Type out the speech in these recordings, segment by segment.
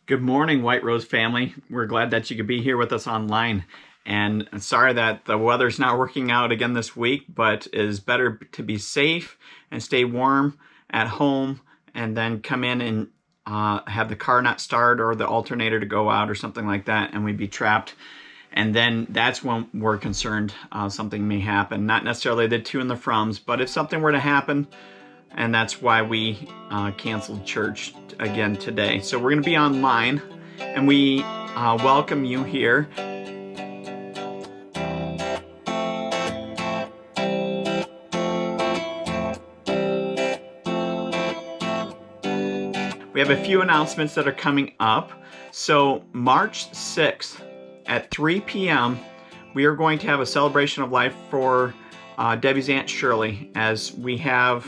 Good morning, White Rose family. We're glad that you could be here with us online. And sorry that the weather's not working out again this week, but it is better to be safe and stay warm at home and then come in and have the car not start or the alternator to go out or something like that, and we'd be trapped. And then that's when we're concerned something may happen. Not necessarily the to and the froms, but if something were to happen, and that's why we canceled church again today. So we're going to be online, and we welcome you here. We have a few announcements that are coming up. So March 6th at 3 p.m., we are going to have a celebration of life for Debbie's Aunt Shirley, as we have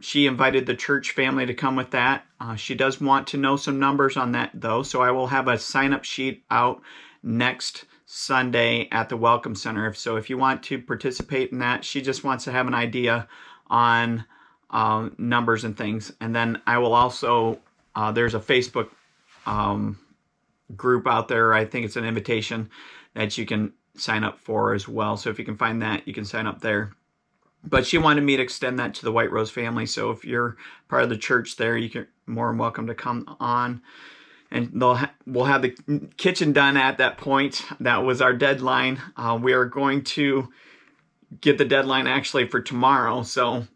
she invited the church family to come with that. She does want to know some numbers on that, though, so I will have a sign-up sheet out next Sunday at the Welcome Center. So if you want to participate in that, she just wants to have an idea on numbers and things. And then I will also, there's a Facebook group out there. I think it's an invitation that you can sign up for as well. So if you can find that, you can sign up there. But she wanted me to extend that to the White Rose family. So if you're part of the church there, you're more than welcome to come on. And we'll have the kitchen done at that point. That was our deadline. We are going to get the deadline actually for tomorrow. So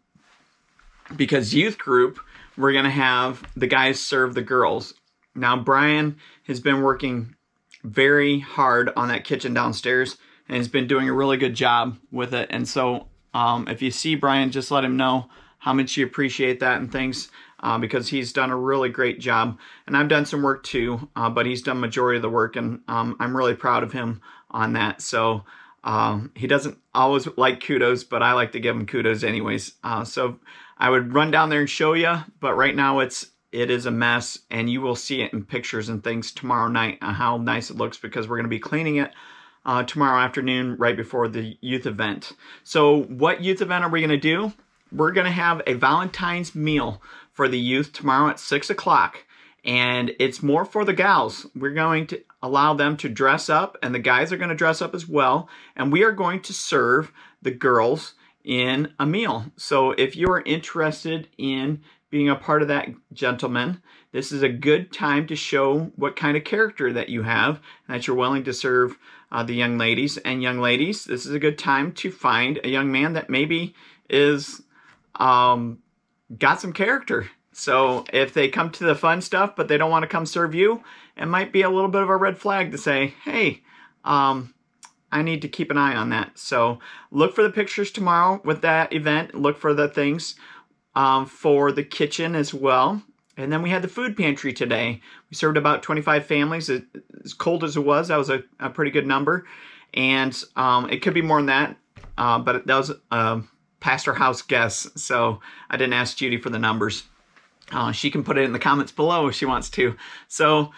because youth group, we're going to have the guys serve the girls. Now, Brian has been working very hard on that kitchen downstairs and has been doing a really good job with it. And so if you see Brian, just let him know how much you appreciate that and things, because he's done a really great job. And I've done some work too, but he's done majority of the work, and I'm really proud of him on that. So he doesn't always like kudos, but I like to give him kudos anyways. So I would run down there and show you, but right now it is a mess, and you will see it in pictures and things tomorrow night on how nice it looks, because we're going to be cleaning it tomorrow afternoon right before the youth event. So what youth event are we going to do? We're going to have a Valentine's meal for the youth tomorrow at 6 o'clock. And it's more for the gals. We're going to allow them to dress up, and the guys are going to dress up as well. And we are going to serve the girls in a meal. So if you're interested in being a part of that, gentlemen, this is a good time to show what kind of character that you have and that you're willing to serve the young ladies. And young ladies, this is a good time to find a young man that maybe is got some character. So if they come to the fun stuff, but they don't want to come serve you, it might be a little bit of a red flag to say, hey, I need to keep an eye on that. So look for the pictures tomorrow with that event. Look for the things for the kitchen as well. And then we had the food pantry today. We served about 25 families. As cold as it was, that was a pretty good number. And it could be more than that, but that was Pastor House guess. So I didn't ask Judy for the numbers. She can put it in the comments below if she wants to. So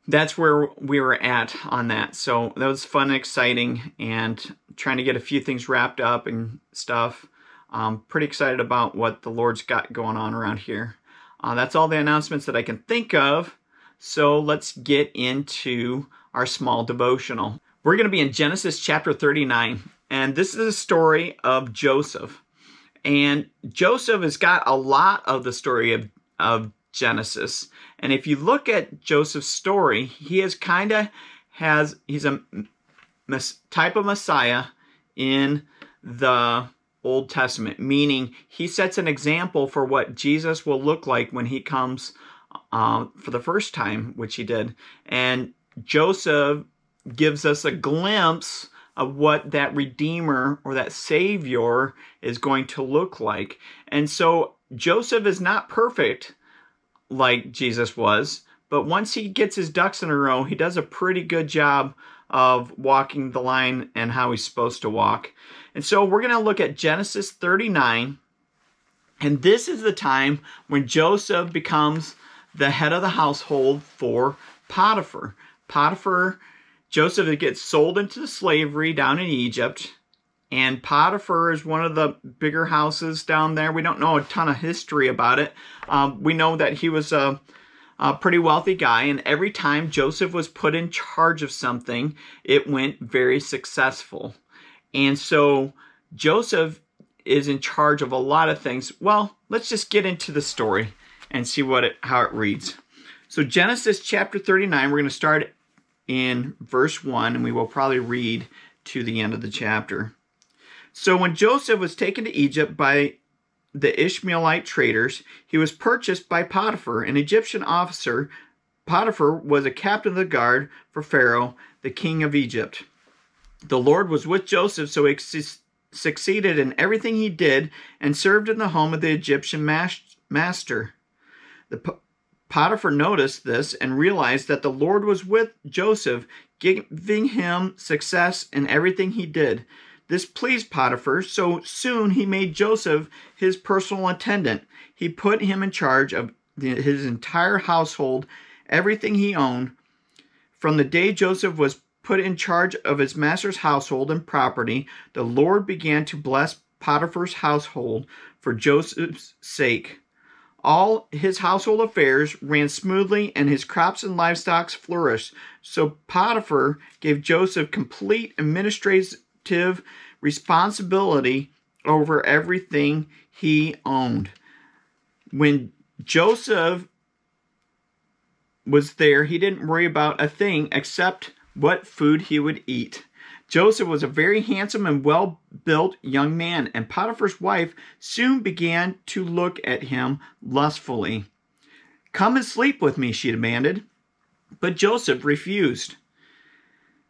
that's where we were at on that. So that was fun and exciting, and trying to get a few things wrapped up and stuff. Pretty excited about what the Lord's got going on around here. That's all the announcements that I can think of. So let's get into our small devotional. We're going to be in Genesis chapter 39. And this is a story of Joseph. And Joseph has got a lot of the story of Genesis. And if you look at Joseph's story, he's a type of Messiah in the Old Testament, meaning he sets an example for what Jesus will look like when he comes for the first time, which he did. And Joseph gives us a glimpse of what that Redeemer or that Savior is going to look like. And so Joseph is not perfect like Jesus was, but once he gets his ducks in a row, he does a pretty good job of walking the line and how he's supposed to walk. And so we're going to look at Genesis 39, and this is the time when Joseph becomes the head of the household for Potiphar. Joseph gets sold into slavery down in Egypt, And Potiphar is one of the bigger houses down there. We don't know a ton of history about it. We know that he was a a pretty wealthy guy, and every time Joseph was put in charge of something, it went very successful. And so Joseph is in charge of a lot of things. Well, let's just get into the story and see how it reads. So Genesis chapter 39, we're going to start in verse 1, and we will probably read to the end of the chapter. So when Joseph was taken to Egypt by the Ishmaelite traders, he was purchased by Potiphar, an Egyptian officer. Potiphar was a captain of the guard for Pharaoh, the king of Egypt. The Lord was with Joseph, so he succeeded in everything he did and served in the home of the Egyptian master. Potiphar noticed this and realized that the Lord was with Joseph, giving him success in everything he did. This pleased Potiphar, so soon he made Joseph his personal attendant. He put him in charge of his entire household, everything he owned. From the day Joseph was put in charge of his master's household and property, the Lord began to bless Potiphar's household for Joseph's sake. All his household affairs ran smoothly, and his crops and livestock flourished. So Potiphar gave Joseph complete administrative responsibility over everything he owned. When Joseph was there, he didn't worry about a thing except what food he would eat. Joseph was a very handsome and well-built young man, and Potiphar's wife soon began to look at him lustfully. "Come and sleep with me," she demanded. But Joseph refused.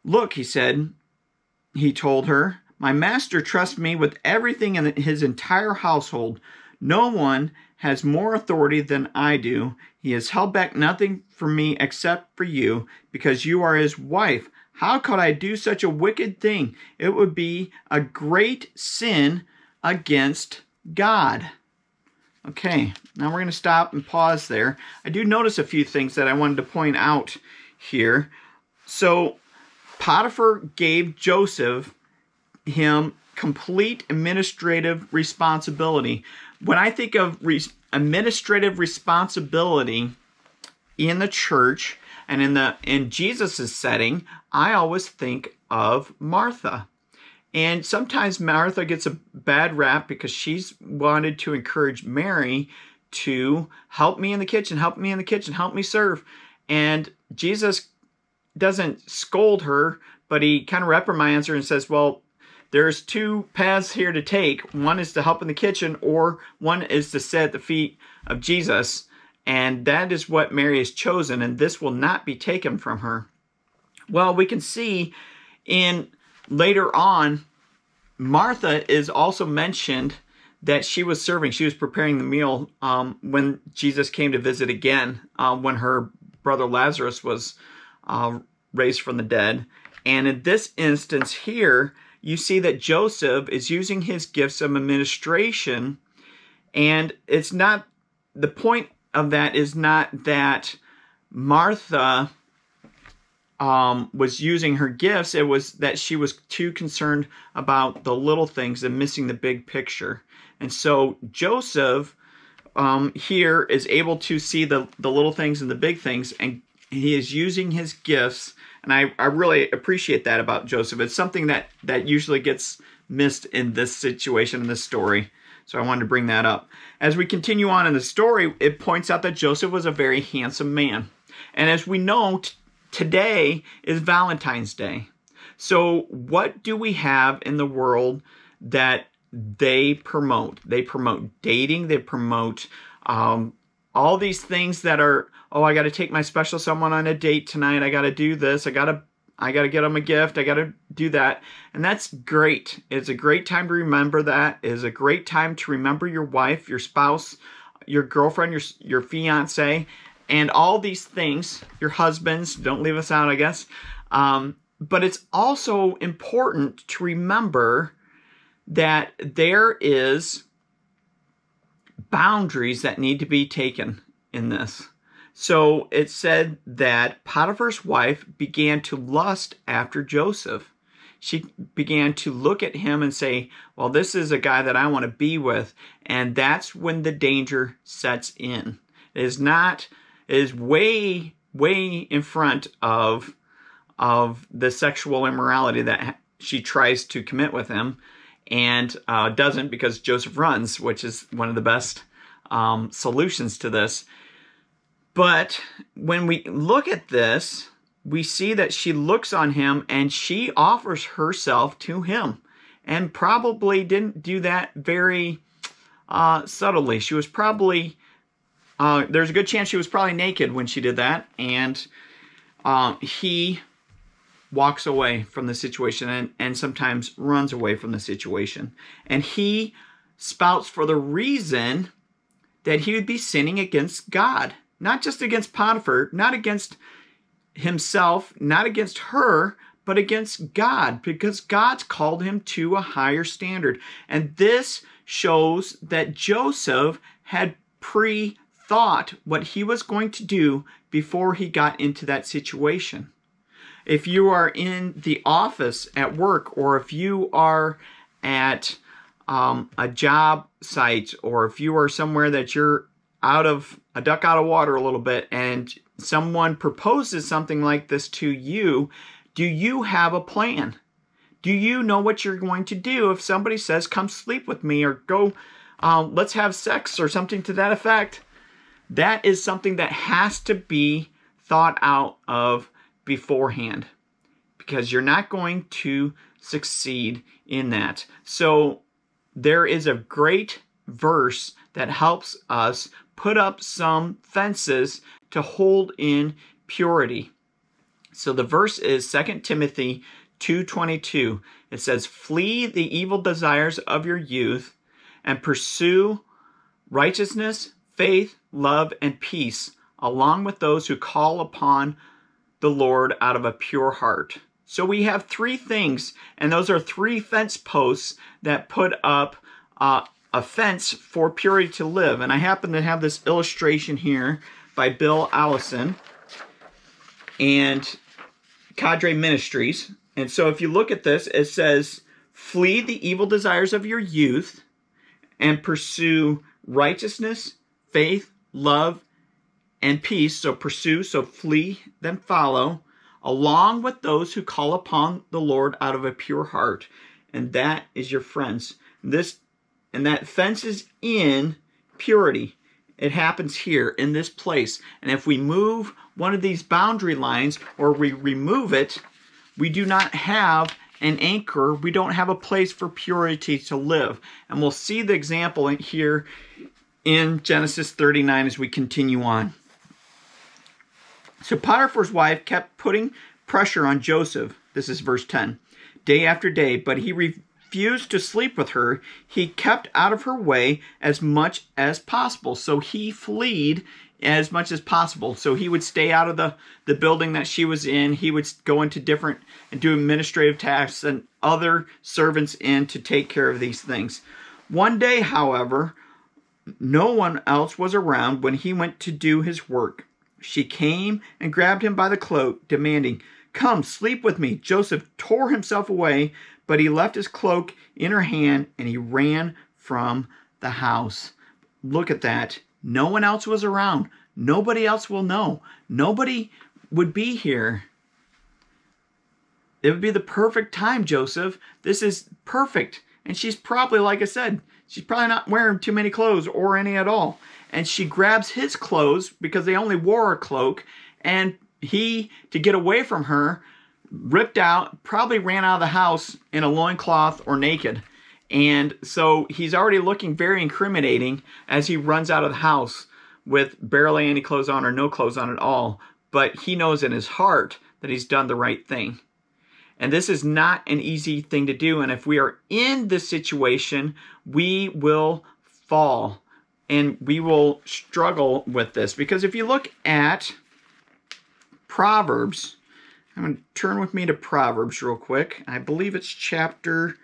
"Look," he told her, "my master trusts me with everything in his entire household. No one has more authority than I do. He has held back nothing from me except for you, because you are his wife. How could I do such a wicked thing? It would be a great sin against God." Okay, now we're going to stop and pause there. I do notice a few things that I wanted to point out here. So Potiphar gave him complete administrative responsibility. When I think of administrative responsibility in the church and in Jesus' setting, I always think of Martha. And sometimes Martha gets a bad rap because she's wanted to encourage Mary to help me in the kitchen, help me serve. And Jesus doesn't scold her, but he kind of reprimands her and says, well, there's two paths here to take. One is to help in the kitchen, or one is to sit at the feet of Jesus. And that is what Mary has chosen, and this will not be taken from her. Well, we can see later on, Martha is also mentioned that she was serving. She was preparing the meal when Jesus came to visit again, when her brother Lazarus was raised from the dead. And in this instance here, you see that Joseph is using his gifts of administration, and it's not, the point of that is not that Martha was using her gifts. It was that she was too concerned about the little things and missing the big picture. And so Joseph here is able to see the little things and the big things, and he is using his gifts. And I really appreciate that about Joseph. It's something that usually gets missed in this situation, in this story. So I wanted to bring that up. As we continue on in the story, it points out that Joseph was a very handsome man. And as we know, today is Valentine's Day. So what do we have in the world that they promote? They promote dating. They promote all these things that are, oh, I got to take my special someone on a date tonight. I got to do this. I got to get them a gift. I got to do that. And that's great. It's a great time to remember that. It is a great time to remember your wife, your spouse, your girlfriend, your fiance, and all these things. Your husbands, don't leave us out, I guess. But it's also important to remember that there is boundaries that need to be taken in this. So it said that Potiphar's wife began to lust after Joseph. She began to look at him and say, well, this is a guy that I want to be with. And that's when the danger sets in. It's is way, way in front of the sexual immorality that she tries to commit with him, and doesn't, because Joseph runs, which is one of the best solutions to this. But when we look at this, we see that she looks on him and she offers herself to him, and probably didn't do that very subtly. She was probably, there's a good chance she was probably naked when she did that, and he walks away from the situation and sometimes runs away from the situation. And he spouts for the reason that he would be sinning against God. Not just against Potiphar, not against himself, not against her, but against God, because God's called him to a higher standard. And this shows that Joseph had pre-thought what he was going to do before he got into that situation. If you are in the office at work, or if you are at a job site, or if you are somewhere that you're out of a duck out of water a little bit, and someone proposes something like this to you, do you have a plan? Do you know what you're going to do if somebody says, come sleep with me, or go, let's have sex, or something to that effect? That is something that has to be thought out of beforehand, because you're not going to succeed in that. So there is a great verse that helps us put up some fences to hold in purity. So the verse is 2 Timothy 2:22. It says, flee the evil desires of your youth and pursue righteousness, faith, love, and peace, along with those who call upon the Lord out of a pure heart. So we have three things, and those are three fence posts that put up a fence for purity to live. And I happen to have this illustration here by Bill Allison and Cadre Ministries. And so if you look at this, it says, flee the evil desires of your youth and pursue righteousness, faith, love, and peace. So pursue, so flee, then follow, along with those who call upon the Lord out of a pure heart. And that is your friends. And that fence is in purity. It happens here in this place. And if we move one of these boundary lines, or we remove it, we do not have an anchor. We don't have a place for purity to live. And we'll see the example here in Genesis 39 as we continue on. So Potiphar's wife kept putting pressure on Joseph. This is verse 10. Day after day, but he refused to sleep with her. He kept out of her way as much as possible. So he fled as much as possible. So he would stay out of the building that she was in. He would go into different and do administrative tasks and other servants in to take care of these things. One day, however, no one else was around when he went to do his work. She came and grabbed him by the cloak, demanding, come, sleep with me. Joseph tore himself away, but he left his cloak in her hand and he ran from the house. Look at that. No one else was around. Nobody else will know. Nobody would be here. It would be the perfect time, Joseph. This is perfect. And she's probably, like I said, she's probably not wearing too many clothes or any at all. And she grabs his clothes because they only wore a cloak. And he, to get away from her, ripped out, probably ran out of the house in a loincloth or naked. And so he's already looking very incriminating as he runs out of the house with barely any clothes on or no clothes on at all. But he knows in his heart that he's done the right thing. And this is not an easy thing to do. And if we are in this situation, we will fall and we will struggle with this. Because if you look at Proverbs, I'm going to turn with me to Proverbs real quick. I believe it's chapter,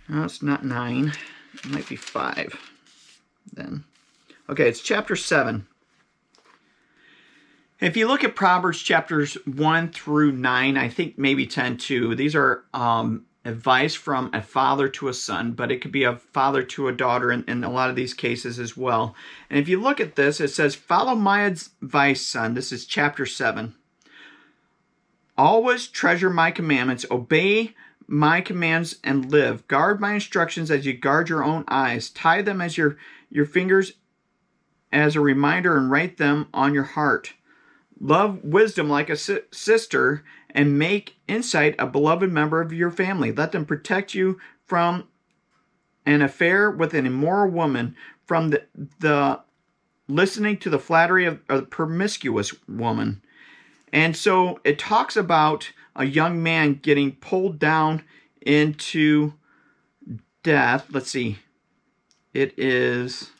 no, it's not 9. It might be 5 then. Okay, it's chapter 7. If you look at Proverbs chapters 1 through 9, I think maybe 10 too, these are advice from a father to a son, but it could be a father to a daughter in a lot of these cases as well. And if you look at this, it says, follow my advice, son. This is chapter 7. Always treasure my commandments, obey my commands and live. Guard my instructions as you guard your own eyes. Tie them as your fingers as a reminder and write them on your heart. Love wisdom like a sister and make insight a beloved member of your family. Let them protect you from an affair with an immoral woman, from the listening to the flattery of a promiscuous woman. And so it talks about a young man getting pulled down into death. Let's see. It is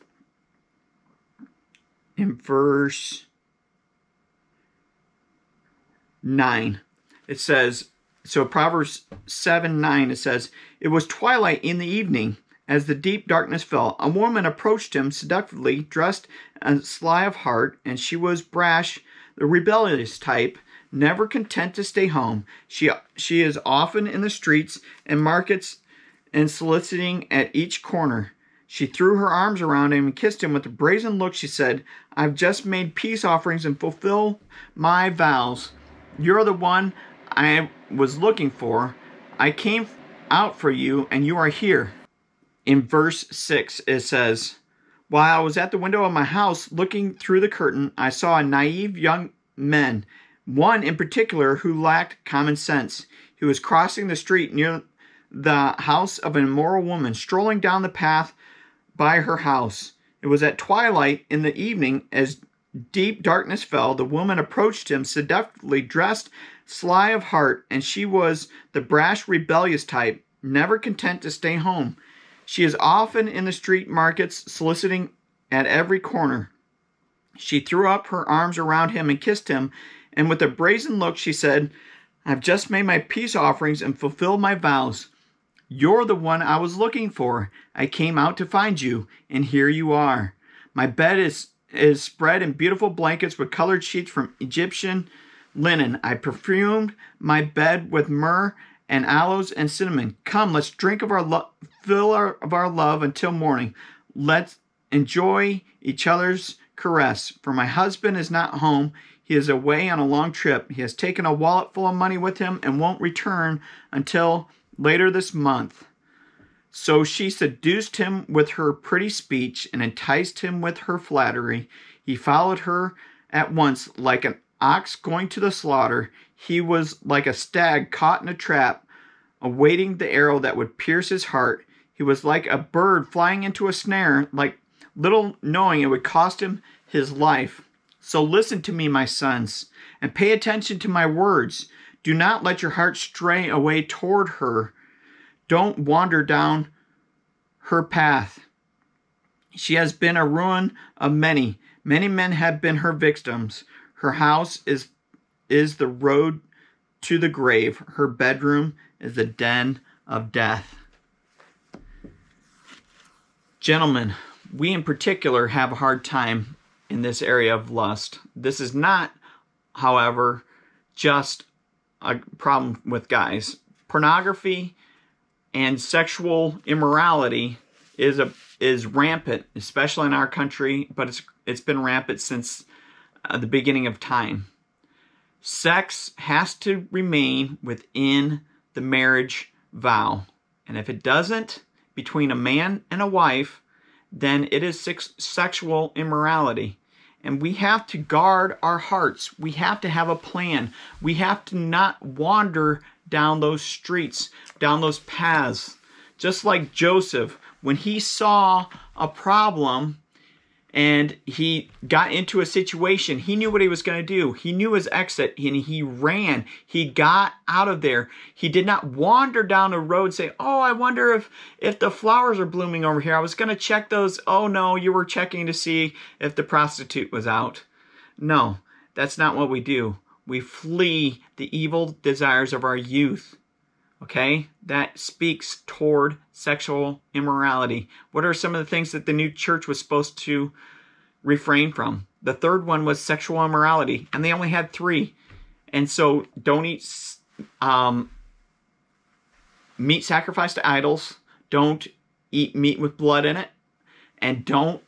in verse 9. It says, so Proverbs 7:9, it says, it was twilight in the evening as the deep darkness fell. A woman approached him seductively, dressed and sly of heart, and she was brash, the rebellious type, never content to stay home. She is often in the streets and markets and soliciting at each corner. She threw her arms around him and kissed him with a brazen look. She said, I've just made peace offerings and fulfilled my vows. You're the one I was looking for. I came out for you, and you are here. In verse 6, it says, while I was at the window of my house looking through the curtain, I saw a naive young man, one in particular who lacked common sense. He was crossing the street near the house of an immoral woman, strolling down the path by her house. It was at twilight in the evening as deep darkness fell. The woman approached him, seductively dressed, sly of heart, and she was the brash, rebellious type, never content to stay home. She is often in the street markets, soliciting at every corner. She threw up her arms around him and kissed him, and with a brazen look she said, I've just made my peace offerings and fulfilled my vows. You're the one I was looking for. I came out to find you, and here you are. My bed is spread in beautiful blankets with colored sheets from Egyptian linen. I perfumed my bed with myrrh and aloes and cinnamon. Come, let's drink of our fill of our love until morning. Let's enjoy each other's caress. For my husband is not home. He is away on a long trip. He has taken a wallet full of money with him and won't return until later this month. So she seduced him with her pretty speech and enticed him with her flattery. He followed her at once like an ox going to the slaughter. He was like a stag caught in a trap, awaiting the arrow that would pierce his heart. He was like a bird flying into a snare, like little knowing it would cost him his life. So listen to me, my sons, and pay attention to my words. Do not let your heart stray away toward her. Don't wander down her path. She has been a ruin of many. Many men have been her victims. Her house is the road to the grave. Her bedroom is the den of death. Gentlemen, we in particular have a hard time in this area of lust. This is not, however, just a problem with guys. Pornography and sexual immorality is rampant, especially in our country, but it's been rampant since the beginning of time. Sex has to remain within the marriage vow, and if it doesn't, between a man and a wife, then it is sexual immorality. And we have to guard our hearts. We have to have a plan. We have to not wander down those streets, down those paths. Just like Joseph, when he saw a problem and he got into a situation, he knew what he was going to do. He knew his exit and he ran. He got out of there. He did not wander down the road and say, oh, I wonder if the flowers are blooming over here. I was going to check those. Oh, no, you were checking to see if the prostitute was out. No, that's not what we do. We flee the evil desires of our youth. Okay? That speaks toward sexual immorality. What are some of the things that the new church was supposed to refrain from? The third one was sexual immorality, and they only had 3. And so don't eat meat sacrificed to idols, don't eat meat with blood in it, and don't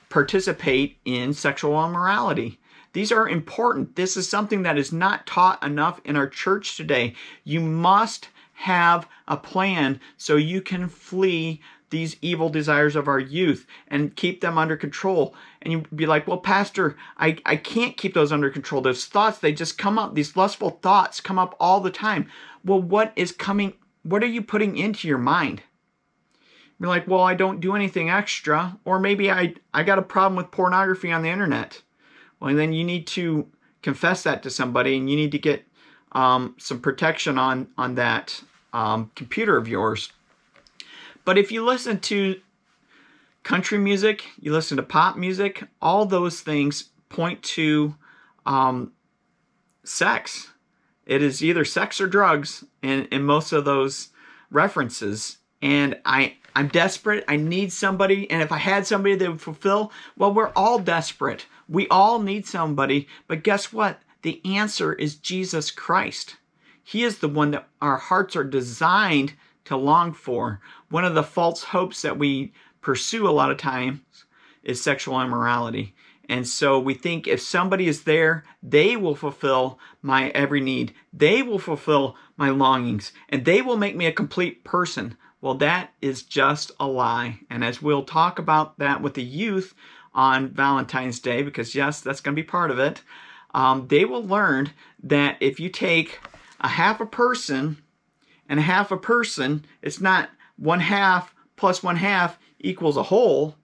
participate in sexual immorality. These are important. This is something that is not taught enough in our church today. You must have a plan so you can flee these evil desires of our youth and keep them under control. And you'd be like, well, Pastor, I can't keep those under control. Those thoughts, they just come up. These lustful thoughts come up all the time. Well, what are you putting into your mind? You're like, well, I don't do anything extra. Or maybe I got a problem with pornography on the internet. Well, then you need to confess that to somebody, and you need to get some protection on that computer of yours. But if you listen to country music, you listen to pop music, all those things point to sex. It is either sex or drugs in most of those references. And I'm desperate. I need somebody. And if I had somebody that would fulfill, well, we're all desperate. We all need somebody. But guess what? The answer is Jesus Christ. He is the one that our hearts are designed to long for. One of the false hopes that we pursue a lot of times is sexual immorality. And so we think if somebody is there, they will fulfill my every need. They will fulfill my longings. And they will make me a complete person. Well, that is just a lie. And as we'll talk about that with the youth on Valentine's Day, because yes, that's going to be part of it, they will learn that if you take a half a person and a half a person, it's not 1/2 plus 1/2 equals a whole.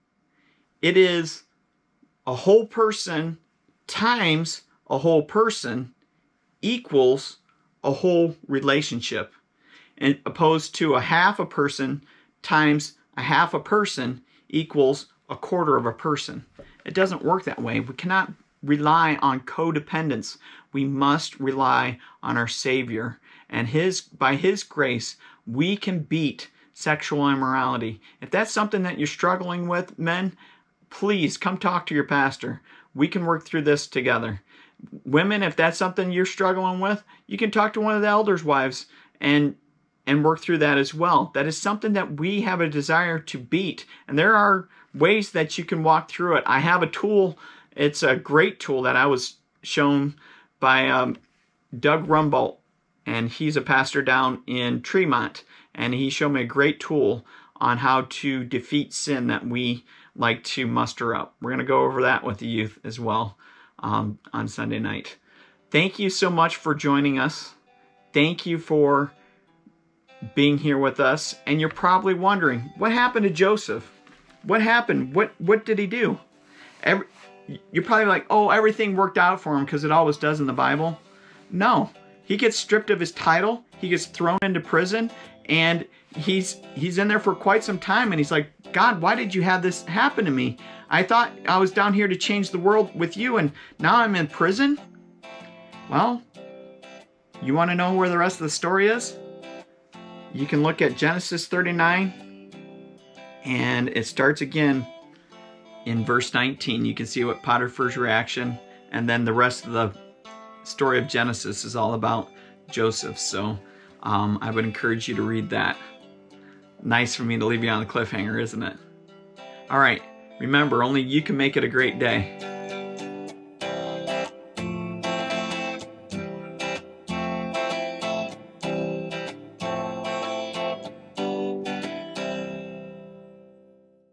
It is a whole person times a whole person equals a whole relationship. And opposed to a half a person times a half a person equals a quarter of a person. It doesn't work that way. We cannot rely on codependence. We must rely on our Savior. And by His grace, we can beat sexual immorality. If that's something that you're struggling with, men, please come talk to your pastor. We can work through this together. Women, if that's something you're struggling with, you can talk to one of the elders' wives and work through that as well. That is something that we have a desire to beat. And there are ways that you can walk through it. I have a tool. It's a great tool that I was shown by Doug Rumbold, and he's a pastor down in Tremont. And he showed me a great tool on how to defeat sin that we like to muster up. We're going to go over that with the youth as well on Sunday night. Thank you so much for joining us. Thank you for being here with us. And you're probably wondering, what happened to Joseph? What happened? What did he do? You're probably like, oh, everything worked out for him because it always does in the Bible. No. He gets stripped of his title. He gets thrown into prison. And he's in there for quite some time. And he's like, God, why did you have this happen to me? I thought I was down here to change the world with you, and now I'm in prison? Well, you want to know where the rest of the story is? You can look at Genesis 39, and it starts again in verse 19. You can see what Potiphar's reaction, and then the rest of the story of Genesis is all about Joseph. So I would encourage you to read that. Nice for me to leave you on the cliffhanger, isn't it? All right, remember, only you can make it a great day.